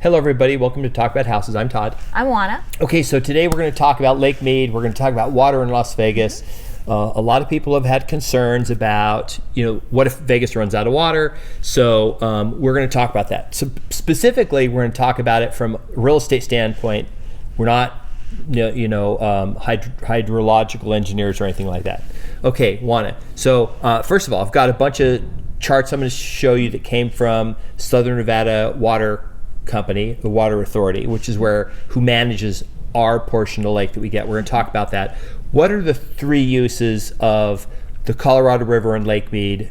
Hello, everybody. Welcome to Talk About Houses. I'm Todd. I'm Juana. Okay, so today we're going to talk about Lake Mead. We're going to talk about water in Las Vegas. A lot of people have had concerns about, what if Vegas runs out of water? So we're going to talk about that. So specifically, we're going to talk about it from a real estate standpoint. We're not, hydrological engineers or anything like that. Okay, Juana. So first of all, I've got a bunch of charts I'm going to show you that came from Southern Nevada Water Company, the Water Authority, which is who manages our portion of the lake that we get. We're going to talk about that. What are the three uses of the Colorado River and Lake Mead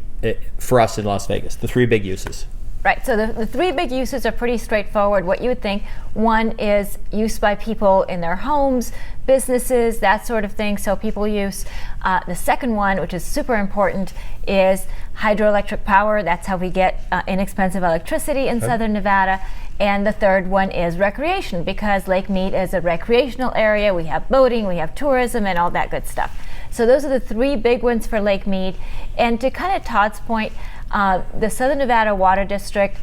for us in Las Vegas? The three big uses. Right, so the three big uses are pretty straightforward. What you would think, one is use by people in their homes, businesses, that sort of thing, so people use. The second one, which is super important, is hydroelectric power. That's how we get inexpensive electricity in Southern Nevada. And the third one is recreation, because Lake Mead is a recreational area. We have boating, we have tourism, and all that good stuff. So those are the three big ones for Lake Mead. And to kind of Todd's point, the Southern Nevada Water District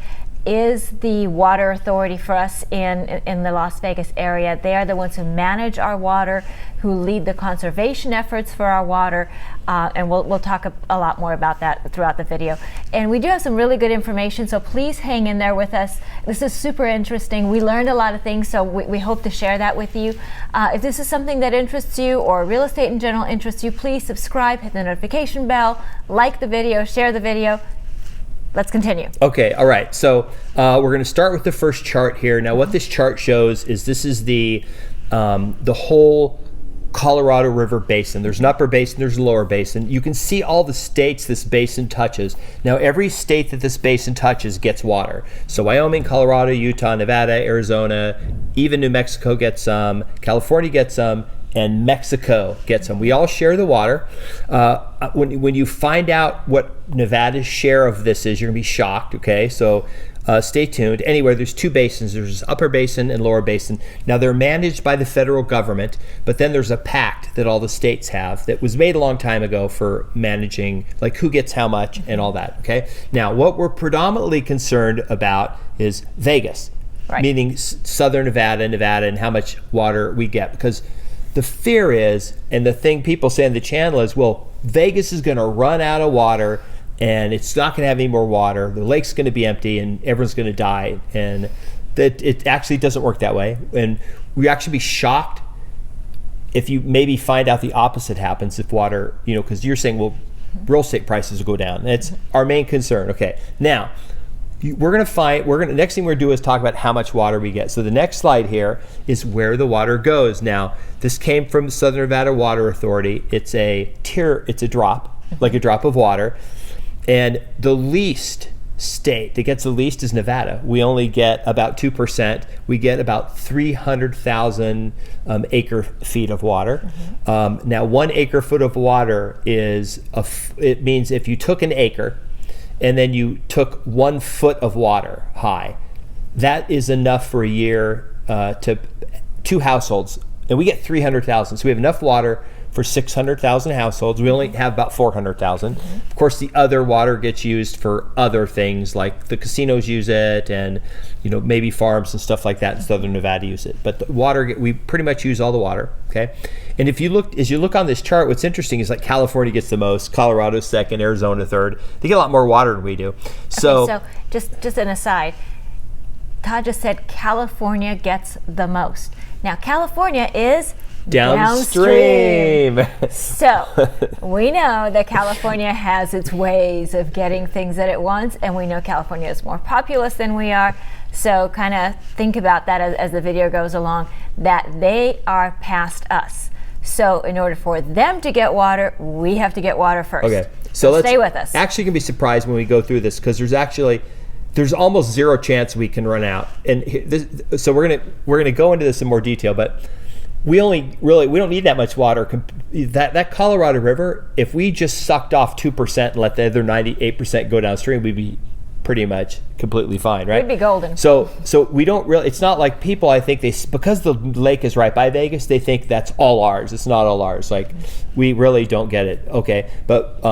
is the water authority for us in the Las Vegas area. They are the ones who manage our water, who lead the conservation efforts for our water, and we'll talk a lot more about that throughout the video. And we do have some really good information, so please hang in there with us. This is super interesting. We learned a lot of things, so we hope to share that with you. If this is something that interests you, or real estate in general interests you, please subscribe, hit the notification bell, like the video, share the video. Let's continue. Okay, all right. So we're going to start with the first chart here. Now, what this chart shows is this is the whole Colorado River Basin. There's an upper basin, there's a lower basin. You can see all the states this basin touches. Now, every state that this basin touches gets water. So Wyoming, Colorado, Utah, Nevada, Arizona, even New Mexico gets some, California gets some, and Mexico gets them. We all share the water. When you find out what Nevada's share of this is, you're gonna be shocked, okay? So stay tuned. Anyway, there's two basins. There's upper basin and lower basin. Now they're managed by the federal government, but then there's a pact that all the states have that was made a long time ago for managing, like who gets how much and all that, okay? Now, what we're predominantly concerned about is Vegas, meaning Southern Nevada, and how much water we get, because the fear is, and the thing people say on the channel is, well, Vegas is going to run out of water and it's not going to have any more water. The lake's going to be empty and everyone's going to die. And that it actually doesn't work that way. And we actually be shocked if you maybe find out the opposite happens if water, because you're saying, well, real estate prices will go down. That's our main concern. Okay, now, next thing we're going to do is talk about how much water we get. So the next slide here is where the water goes. Now, this came from the Southern Nevada Water Authority. It's a drop, like a drop of water. And the least state that gets the least is Nevada. We only get about 2%. We get about 300,000 acre feet of water. Now, 1 acre foot of water it means if you took an acre and then you took 1 foot of water high, that is enough for a year to 2 households. And we get 300,000. So we have enough water for 600,000 households. We only have about 400,000. Of course, the other water gets used for other things, like the casinos use it, and maybe farms and stuff like that in Southern Nevada use it. But the water, we pretty much use all the water, okay? And as you look on this chart, what's interesting is like California gets the most, Colorado second, Arizona third. They get a lot more water than we do. So just an aside, Todd just said California gets the most. Now, California is downstream. So we know that California has its ways of getting things that it wants, and we know California is more populous than we are. So kind of think about that as the video goes along, that they are past us. So in order for them to get water, we have to get water first. Okay, so let's stay with us. Actually, you can be surprised when we go through this, because there's almost zero chance we can run out. And so we're gonna go into this in more detail, but we don't need that much water. That Colorado River, if we just sucked off 2% and let the other 98% go downstream, we'd be pretty much completely fine, right? We'd be golden. So we don't really, it's not like people, I think because the lake is right by Vegas, they think that's all ours. It's not all ours. Like, we really don't get it. Okay, but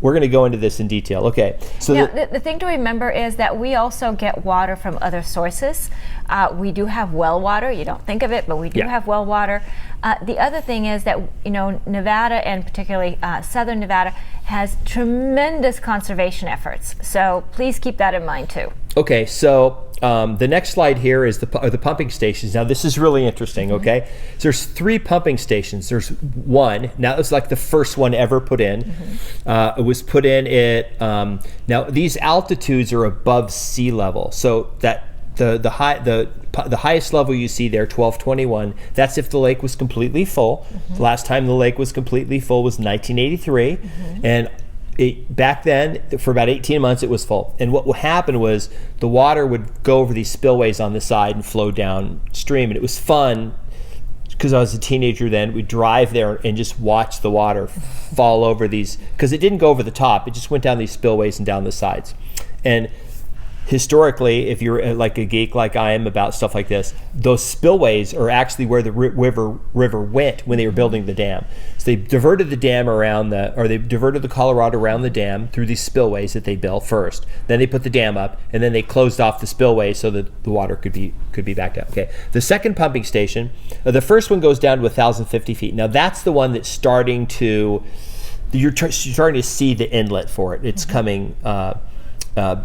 we're going to go into this in detail. Okay, so now, the thing to remember is that we also get water from other sources. We do have well water. You don't think of it, but we do have well water. The other thing is that, Nevada, and particularly southern Nevada, has tremendous conservation efforts. So please keep that in mind too. Okay, so the next slide here is the pumping stations. Now this is really interesting, okay? So there's 3 pumping stations. There's one, now it's like the first one ever put in. It was put in now these altitudes are above sea level. So that the highest level you see there, 1221, that's if the lake was completely full. The last time the lake was completely full was 1983. And back then, for about 18 months, it was full. And what would happen was the water would go over these spillways on the side and flow downstream. And it was fun, because I was a teenager then. We'd drive there and just watch the water fall over these, because it didn't go over the top. It just went down these spillways and down the sides. And historically, if you're like a geek like I am about stuff like this, those spillways are actually where the river went when they were building the dam. So they diverted the dam they diverted the Colorado around the dam through these spillways that they built first. Then they put the dam up, and then they closed off the spillway so that the water could be backed up. Okay. The second pumping station, the first one goes down to 1,050 feet. Now that's the one that's starting to, you're starting to see the inlet for it. It's coming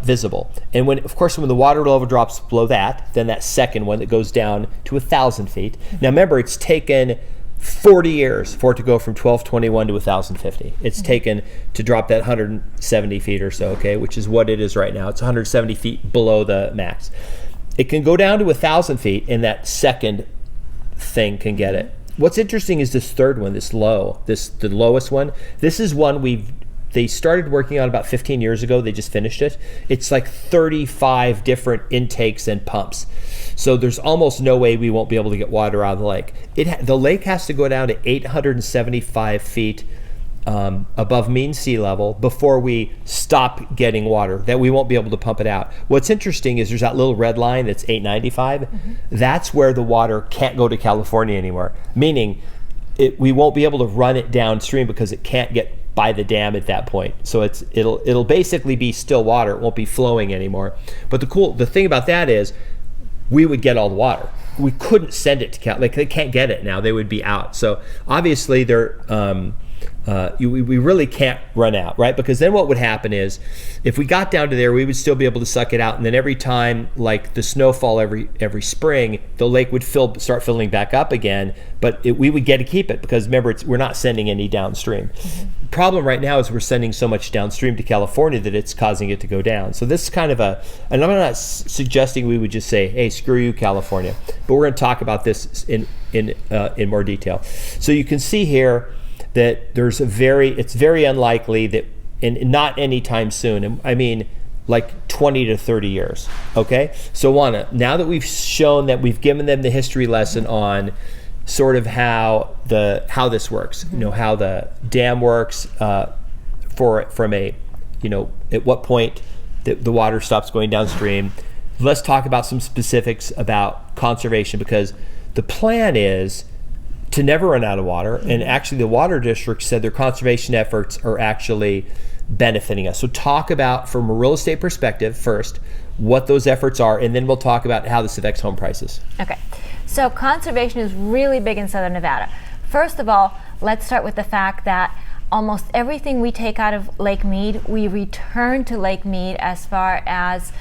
visible. And when the water level drops below that, then that second one that goes down to 1,000 feet. Now remember, it's taken 40 years for it to go from 1221 to 1,050. It's taken to drop that 170 feet or so, okay, which is what it is right now. It's 170 feet below the max. It can go down to 1,000 feet, and that second thing can get it. What's interesting is this third one, the lowest one. This is one they started working on about 15 years ago. They just finished it. It's like 35 different intakes and pumps. So there's almost no way we won't be able to get water out of the lake. The lake has to go down to 875 feet above mean sea level before we stop getting water, that we won't be able to pump it out. What's interesting is there's that little red line that's 895. That's where the water can't go to California anymore, meaning we won't be able to run it downstream because it can't get by the dam at that point. So it'll basically be still water. It won't be flowing anymore. But the thing about that is we would get all the water. We couldn't send it to Cal. Like, they can't get it now. They would be out. So obviously we really can't run out, right? Because then what would happen is, if we got down to there, we would still be able to suck it out, and then every time, like the snowfall every spring, the lake would start filling back up again. But we would get to keep it, because remember, we're not sending any downstream. The problem right now is we're sending so much downstream to California that it's causing it to go down. So this is kind of and I'm not suggesting we would just say, hey, screw you, California, but we're going to talk about this in more detail. So you can see here that it's very unlikely that, and not anytime soon, and I mean like 20 to 30 years, okay? So Juana, now that we've shown that, we've given them the history lesson on sort of how this works, how the dam works, from a, at what point the water stops going downstream. Let's talk about some specifics about conservation, because the plan is to never run out of water. And actually the water district said their conservation efforts are actually benefiting us. So talk about, from a real estate perspective first, what those efforts are, and then we'll talk about how this affects home prices. Okay. So conservation is really big in southern Nevada. First of all, let's start with the fact that almost everything we take out of Lake Mead, we return to Lake Mead as far as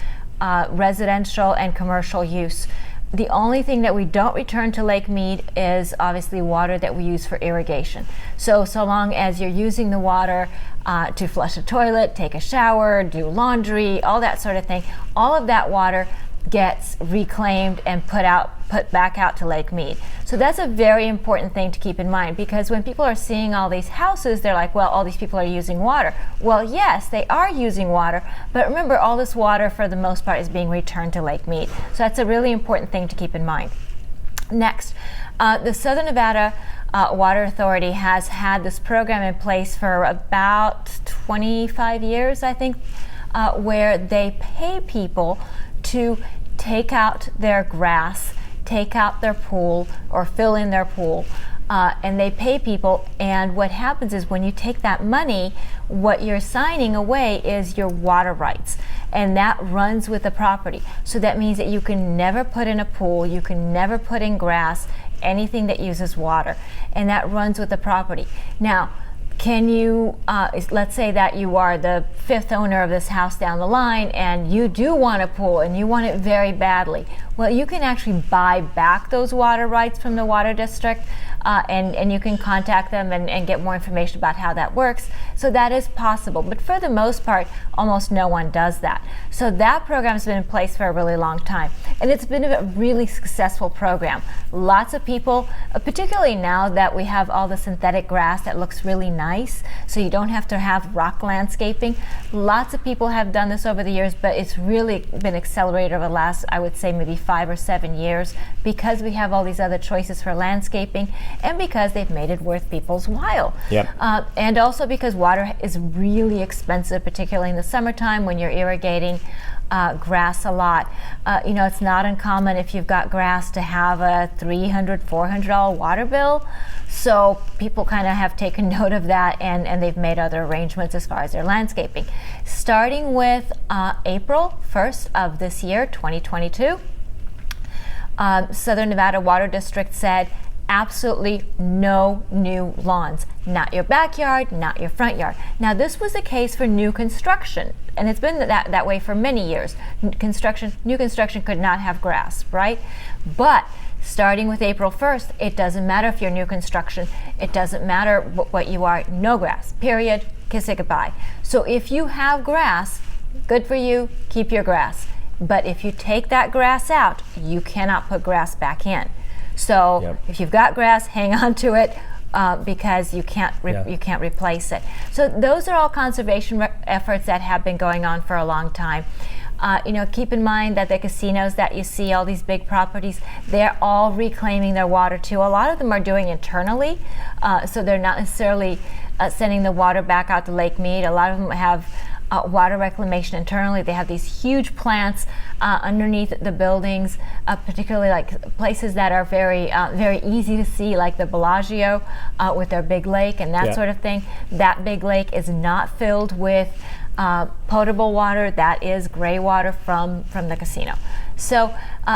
residential and commercial use. The only thing that we don't return to Lake Mead is obviously water that we use for irrigation. So long as you're using the water to flush a toilet, take a shower, do laundry, all that sort of thing, all of that water gets reclaimed and put back out to Lake Mead. So that's a very important thing to keep in mind, because when people are seeing all these houses, they're like, well, all these people are using water. Well, yes, they are using water, but remember, all this water for the most part is being returned to Lake Mead. So that's a really important thing to keep in mind. Next, the Southern Nevada Water Authority has had this program in place for about 25 years, I think. where they pay people to take out their grass, take out their pool, or fill in their pool. And they pay people, and what happens is when you take that money, what you're signing away is your water rights, and that runs with the property. So that means that you can never put in a pool, you can never put in grass, anything that uses water, and that runs with the property. Now, can you, let's say that you are the fifth owner of this house down the line and you do want a pool and you want it very badly. Well, you can actually buy back those water rights from the water district, and you can contact them and get more information about how that works. So that is possible. But for the most part, almost no one does that. So that program's been in place for a really long time. And it's been a really successful program. Lots of people, particularly now that we have all the synthetic grass that looks really nice, so you don't have to have rock landscaping. Lots of people have done this over the years, but it's really been accelerated over the last, I would say, maybe 5 or 7 years, because we have all these other choices for landscaping, and because they've made it worth people's while. Yep. And also because water is really expensive, particularly in the summertime when you're irrigating grass a lot. It's not uncommon if you've got grass to have a $300, $400 water bill. So people kind of have taken note of that, and they've made other arrangements as far as their landscaping. Starting with April 1st of this year, 2022, Southern Nevada Water District said absolutely no new lawns. Not your backyard, not your front yard. Now, this was the case for new construction, and it's been that way for many years. New construction could not have grass, right? But starting with April 1st, it doesn't matter if you're new construction. It doesn't matter what you are. No grass, period. Kiss it goodbye. So if you have grass, good for you, keep your grass. But if you take that grass out, you cannot put grass back in. So if you've got grass, hang on to it, because you can't replace it. So those are all conservation efforts that have been going on for a long time. Keep in mind that the casinos that you see, all these big properties, they're all reclaiming their water too. A lot of them are doing internally, so they're not necessarily sending the water back out to Lake Mead. A lot of them have water reclamation internally. They have these huge plants underneath the buildings, particularly like places that are very easy to see, like the Bellagio with their big lake and that sort of thing. That big lake is not filled with potable water. That is gray water from the casino. So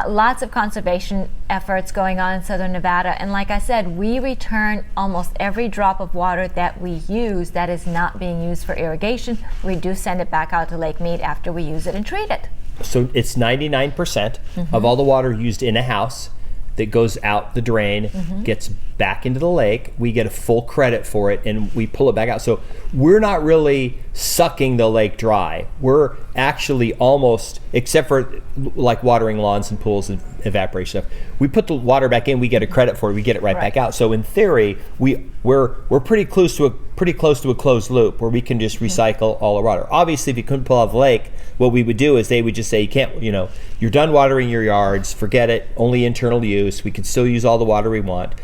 lots of conservation efforts going on in Southern Nevada, and like I said, we return almost every drop of water that we use that is not being used for irrigation. We do send it back out to Lake Mead after we use it and treat it. So it's 99% of all the water used in a house that goes out the drain, gets back into the lake. We get a full credit for it, and we pull it back out. So we're not really sucking the lake dry. We're actually almost, except for like watering lawns and pools and evaporation stuff, we put the water back in, we get a credit for it, we get it right back out. So in theory, we're pretty close to a closed loop where we can just recycle all the water. Obviously, if you couldn't pull out the lake, what we would do is they would just say, you can't, you're done watering your yards, forget it, only internal use. We can still use all the water we want.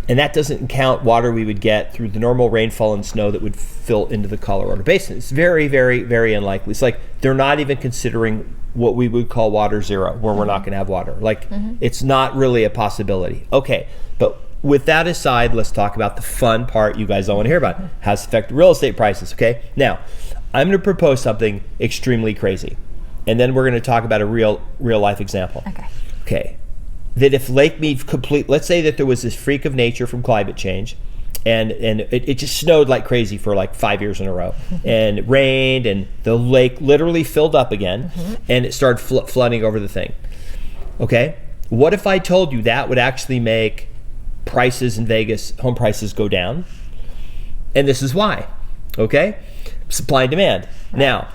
And that doesn't count water we would get through the normal rainfall and snow that would fill into the Colorado Basin. It's very, very, very unlikely. It's like they're not even considering what we would call water zero, where we're not going to have water. It's not really a possibility. Okay, but with that aside, let's talk about the fun part you guys don't want to hear about. How it's affected real estate prices, okay? Now, I'm going to propose something extremely crazy, and then we're going to talk about a real life example. Okay. That if Lake Mead let's say that there was this freak of nature from climate change, and it just snowed like crazy for like 5 years in a row, and it rained, and the lake literally filled up again, and it started flooding over the thing. Okay, what if I told you that would actually make prices in Vegas, home prices, go down? And this is why. Okay, supply and demand. Now,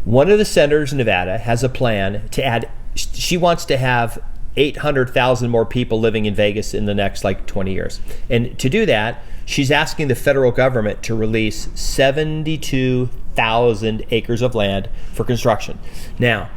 one of the senators in Nevada has a plan to add. She wants to have 800,000 more people living in Vegas in the next 20 years. And to do that, she's asking the federal government to release 72,000 acres of land for construction. Now,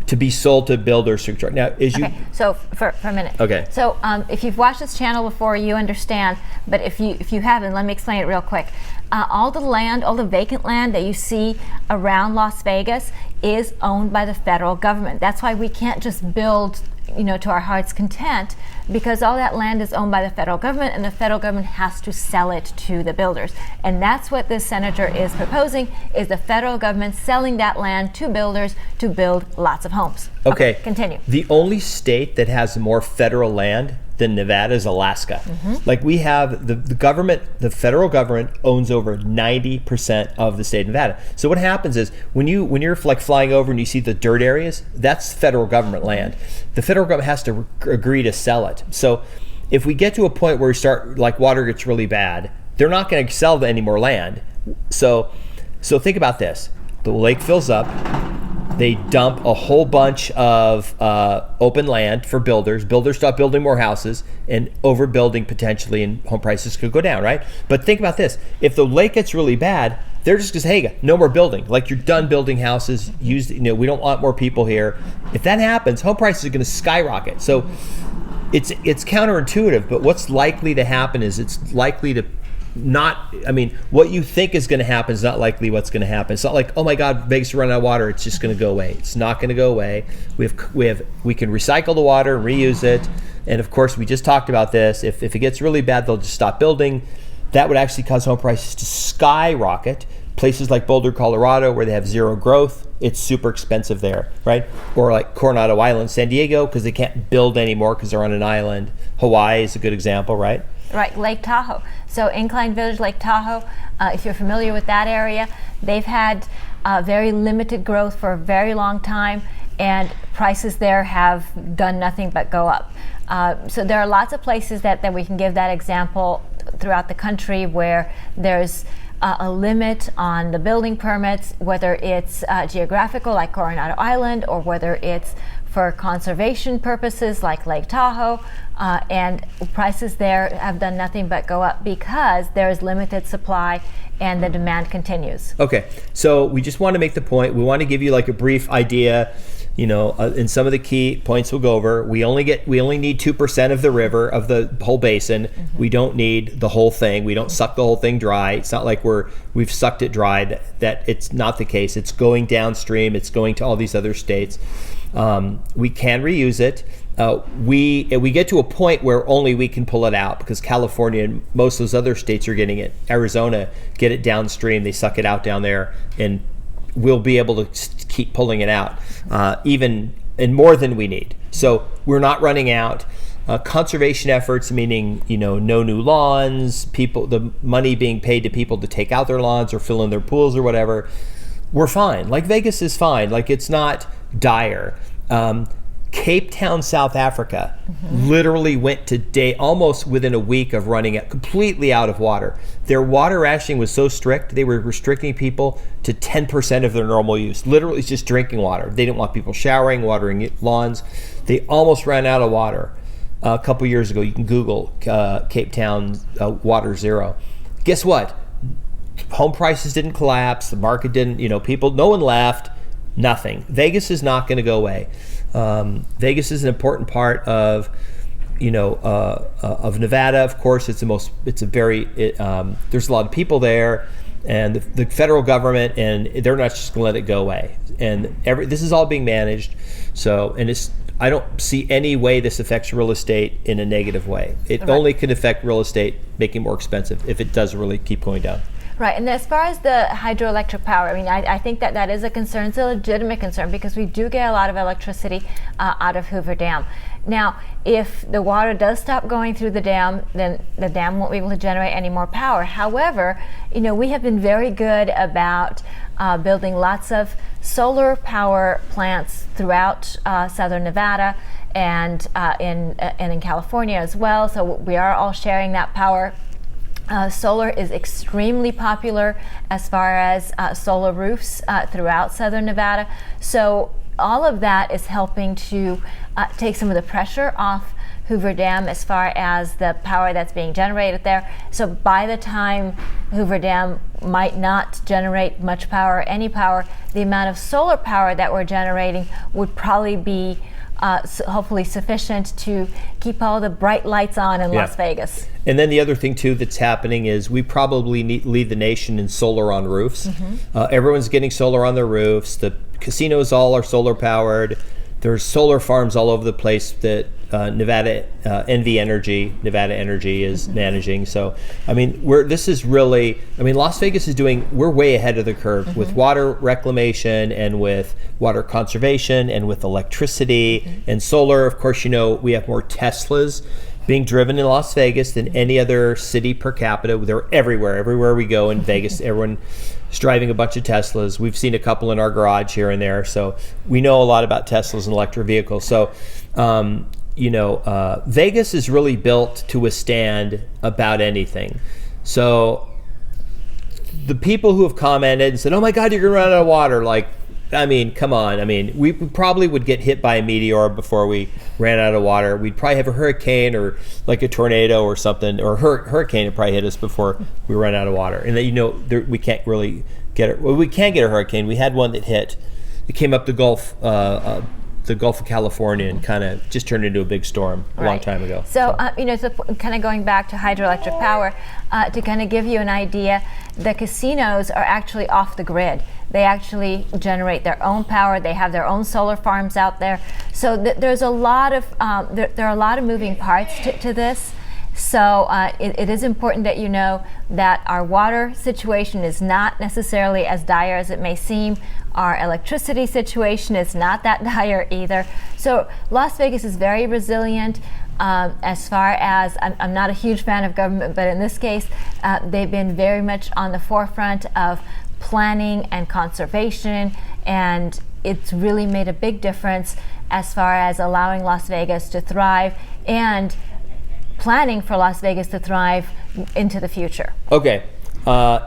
to be sold to builders through truck. Now, Okay, so for a minute. Okay. So if you've watched this channel before, you understand. But if you haven't, let me explain it real quick. All the vacant land that you see around Las Vegas is owned by the federal government. That's why we can't just build, to our heart's content, because all that land is owned by the federal government, and the federal government has to sell it to the builders. And that's what this senator is proposing, is the federal government selling that land to builders to build lots of homes. Okay, continue. The only state that has more federal land than Nevada is Alaska. Like we have the government, the federal government owns over 90% of the state of Nevada. So what happens is when you're like flying over and you see the dirt areas, that's federal government land. The federal government has to agree to sell it. So if we get to a point where we start, like water gets really bad, they're not going to sell any more land. So think about this: the lake fills up. They dump a whole bunch of open land for builders. Builders start building more houses, and overbuilding potentially, and home prices could go down, right? But think about this: if the lake gets really bad, they're just going to say, hey, no more building. Like, you're done building houses. We don't want more people here. If that happens, home prices are going to skyrocket. So it's counterintuitive, but what's likely to happen is it's likely to what you think is going to happen is not likely what's going to happen. It's not like, oh my God, Vegas is running out of water, it's just going to go away. It's not going to go away. We can recycle the water and reuse it. And of course, we just talked about this. If it gets really bad, they'll just stop building. That would actually cause home prices to skyrocket. Places like Boulder, Colorado, where they have zero growth, it's super expensive there, right? Or like Coronado Island, San Diego, because they can't build anymore because they're on an island. Hawaii is a good example, right? Right, Lake Tahoe. So Incline Village, Lake Tahoe, if you're familiar with that area, they've had very limited growth for a very long time, and prices there have done nothing but go up. So there are lots of places that we can give that example throughout the country where there's a limit on the building permits, whether it's geographical like Coronado Island, or whether it's for conservation purposes like Lake Tahoe, and prices there have done nothing but go up because there is limited supply and the demand continues. Okay, so we just want to make the point. We want to give you like a brief idea, and some of the key points we'll go over. We only need 2% of the river, of the whole basin. We don't need the whole thing. We don't suck the whole thing dry. It's not like we've sucked it dry. That it's not the case. It's going downstream. It's going to all these other states. We can reuse it. We get to a point where only we can pull it out because California and most of those other states are getting it. Arizona get it downstream. They suck it out down there, and we'll be able to keep pulling it out, even and more than we need. So we're not running out. Conservation efforts, meaning no new lawns, the money being paid to people to take out their lawns or fill in their pools or whatever. We're fine. Like Vegas is fine. Like it's not dire. Cape Town, South Africa, literally went to almost within a week of running it completely out of water. Their water rationing was so strict, they were restricting people to 10% of their normal use. Literally, it's just drinking water. They didn't want people showering, watering lawns. They almost ran out of water a couple years ago. You can Google Cape Town water zero. Guess what? Home prices didn't collapse. The market didn't. No one left. Nothing. Vegas is not going to go away. Vegas is an important part of Nevada. Of course, there's a lot of people there, and the federal government, and they're not just going to let it go away. And this is all being managed. So, I don't see any way this affects real estate in a negative way. It only could affect real estate, making it more expensive if it does really keep going down. Right, and as far as the hydroelectric power, I think that is a concern. It's a legitimate concern because we do get a lot of electricity out of Hoover Dam. Now, if the water does stop going through the dam, then the dam won't be able to generate any more power. However, we have been very good about building lots of solar power plants throughout southern Nevada and in California as well. So we are all sharing that power. Solar is extremely popular as far as solar roofs throughout southern Nevada. So all of that is helping to take some of the pressure off Hoover Dam as far as the power that's being generated there. So by the time Hoover Dam might not generate much power, any power, the amount of solar power that we're generating would probably be hopefully sufficient to keep all the bright lights on in Las Vegas. And then the other thing too that's happening is we probably lead the nation in solar on roofs. Everyone's getting solar on their roofs. The casinos all are solar powered. There's solar farms all over the place that Nevada Energy is managing. So, I mean, Las Vegas is we're way ahead of the curve with water reclamation and with water conservation and with electricity and solar. Of course, we have more Teslas being driven in Las Vegas than any other city per capita. They're everywhere we go in Vegas. Everyone is driving a bunch of Teslas. We've seen a couple in our garage here and there, so we know a lot about Teslas and electric vehicles. So, Vegas is really built to withstand about anything. So, the people who have commented and said, "Oh my God, you're gonna run out of water," come on. We probably would get hit by a meteor before we ran out of water. We'd probably have a hurricane or like a tornado or something, or hurricane would probably hit us before we run out of water. And we can't really get it. Well, we can get a hurricane. We had one that hit. It came up the Gulf of California and kind of just turned into a big storm a long time ago. So, kind of going back to hydroelectric power, to kind of give you an idea, the casinos are actually off the grid. They actually generate their own power. They have their own solar farms out there. So there's a lot of there are a lot of moving parts to this. So it is important that you know that our water situation is not necessarily as dire as it may seem. Our electricity situation is not that dire either. So Las Vegas is very resilient. As far as, I'm not a huge fan of government, but in this case, they've been very much on the forefront of planning and conservation, and it's really made a big difference as far as allowing Las Vegas to thrive and planning for Las Vegas to thrive into the future. Okay,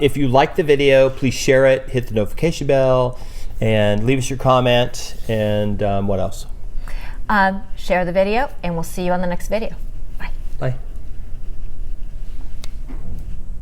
if you like the video, please share it, hit the notification bell, and leave us your comment, and what else? Share the video, and we'll see you on the next video. Bye. Bye.